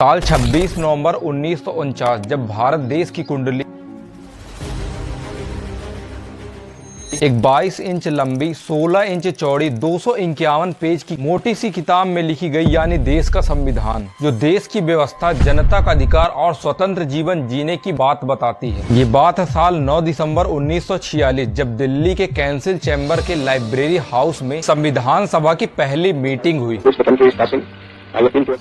साल 26 नवंबर 1949 जब भारत देश की कुंडली एक 22 इंच लंबी 16 इंच चौड़ी 251 पेज की मोटी सी किताब में लिखी गई यानी देश का संविधान, जो देश की व्यवस्था, जनता का अधिकार और स्वतंत्र जीवन जीने की बात बताती है। ये बात है साल 9 दिसंबर 1946 जब दिल्ली के कैंसिल चैम्बर के लाइब्रेरी हाउस में संविधान सभा की पहली मीटिंग हुई।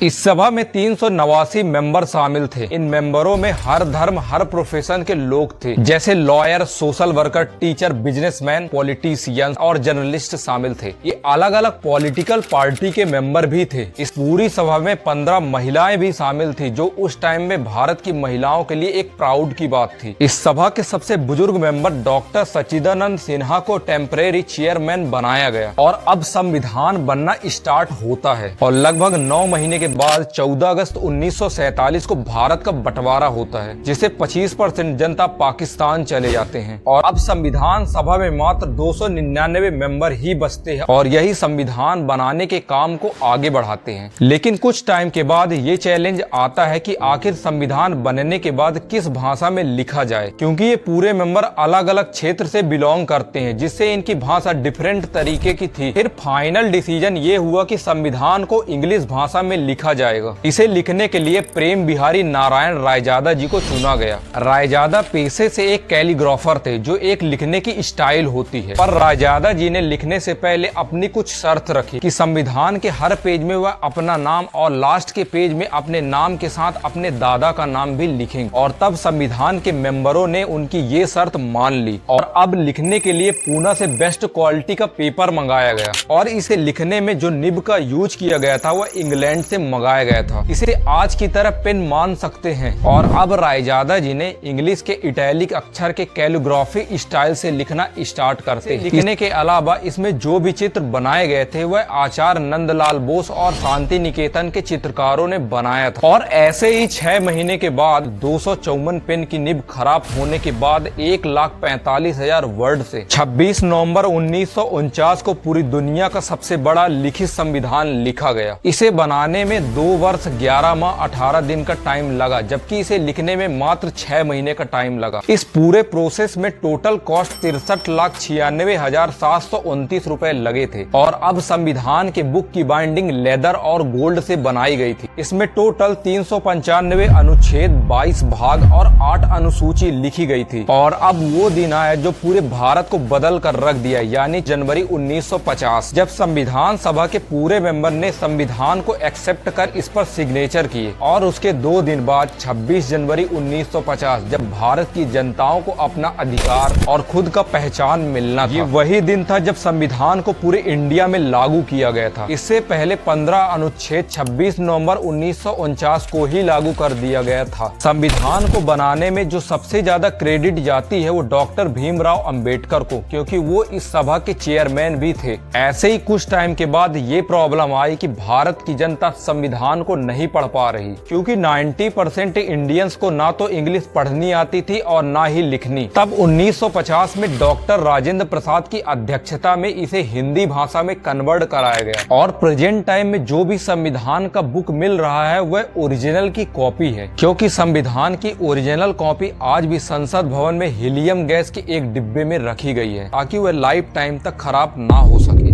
इस सभा में 389 मेंबर शामिल थे। इन मेंबरों में हर धर्म, हर प्रोफेशन के लोग थे, जैसे lawyer, social worker, teacher, businessman, politician और जर्नलिस्ट शामिल थे। ये अलग अलग पॉलिटिकल पार्टी के मेंबर भी थे। इस पूरी सभा में 15 महिलाएं भी शामिल थी, जो उस टाइम में भारत की महिलाओं के लिए एक प्राउड की बात थी। इस सभा के सबसे बुजुर्ग मेंबर डॉक्टर सच्चिदानंद सिन्हा को टेम्परेरी चेयरमैन बनाया गया और अब संविधान बनना स्टार्ट होता है। और लगभग 9 महीने के बाद 14 अगस्त 1947 को भारत का बंटवारा होता है, जिसे 25% जनता पाकिस्तान चले जाते हैं और अब संविधान सभा में मात्र 299 मेंबर ही बचते हैं और यही संविधान बनाने के काम को आगे बढ़ाते हैं। लेकिन कुछ टाइम के बाद ये चैलेंज आता है कि आखिर संविधान बनने के बाद किस भाषा में लिखा जाए, क्योंकि ये पूरे मेंबर अलग अलग क्षेत्र से बिलोंग करते हैं, जिससे इनकी भाषा डिफरेंट तरीके की थी। फिर फाइनल डिसीजन ये हुआ कि संविधान को इंग्लिश भाषा में लिखा जाएगा। इसे लिखने के लिए प्रेम बिहारी नारायण रायजादा जी को चुना गया। रायजादा पेशे से एक कैलीग्राफर थे, जो एक लिखने की स्टाइल होती है, पर रायजादा जी ने लिखने से पहले अपनी कुछ शर्त रखी कि संविधान के हर पेज में वह अपना नाम और लास्ट के पेज में अपने नाम के साथ अपने दादा का नाम भी लिखेंगे। और तब संविधान के मेंबरों ने उनकी ये शर्त मान ली और अब लिखने के लिए पूना से बेस्ट क्वालिटी का पेपर मंगाया गया और इसे लिखने में जो निब का यूज किया गया था वह इंग्लैंड से मंगाया गया था। इसे आज की तरह पेन मान सकते हैं। और अब रायजादा जी ने इंग्लिश के इटैलिक अक्षर के कैलीग्राफी स्टाइल से लिखना स्टार्ट करते हैं। लिखने के अलावा इसमें जो भी चित्र बनाए गए थे वह आचार्य नंदलाल बोस और शांति निकेतन के चित्रकारों ने बनाया था। और ऐसे ही 6 महीने के बाद 254 पेन की निब खराब होने के बाद 1,45,000 वर्ड से 26 नवंबर 1949 को पूरी दुनिया का सबसे बड़ा लिखित संविधान लिखा गया। इसे बनाने में 2 वर्ष 11 माह 18 दिन का टाइम लगा, जबकि इसे लिखने में मात्र 6 महीने का टाइम लगा। इस पूरे प्रोसेस में टोटल कॉस्ट 63,96,729 रुपए लगे थे। और अब संविधान के बुक की बाइंडिंग लेदर और गोल्ड से बनाई गई थी। इसमें टोटल 395 अनुच्छेद, 22 भाग और 8 अनुसूची लिखी गई थी। और अब वो दिन आया जो पूरे भारत को बदल कर रख दिया, यानी जनवरी 1950, जब संविधान सभा के पूरे मेंबर ने संविधान को एक्सेप्ट कर इस पर सिग्नेचर किए। और उसके 2 दिन बाद 26 जनवरी 1950 जब भारत की जनताओं को अपना अधिकार और खुद का पहचान मिलना था। ये वही दिन था जब संविधान को पूरे इंडिया में लागू किया गया था। इससे पहले 15 अनुच्छेद 26 नवंबर 1949 को ही लागू कर दिया गया था। संविधान को बनाने में जो सबसे ज्यादा क्रेडिट जाती है वो डॉक्टर भीमराव अंबेडकर को, क्योंकि वो इस सभा के चेयरमैन भी थे। ऐसे ही कुछ टाइम के बाद ये प्रॉब्लम आई कि भारत की जनता संविधान को नहीं पढ़ पा रही, क्योंकि 90% इंडियंस को ना तो इंग्लिश पढ़नी आती थी और ना ही लिखनी। तब 1950 में डॉक्टर राजेंद्र प्रसाद की अध्यक्षता में इसे हिंदी भाषा में कन्वर्ट कराया गया। और प्रेजेंट टाइम में जो भी संविधान का बुक मिल रहा है वह ओरिजिनल की कॉपी है, क्योंकि संविधान की ओरिजिनल कॉपी आज भी संसद भवन में हीलियम गैस के एक डिब्बे में रखी गई है, ताकि वह लाइफ टाइम तक खराब ना हो सके।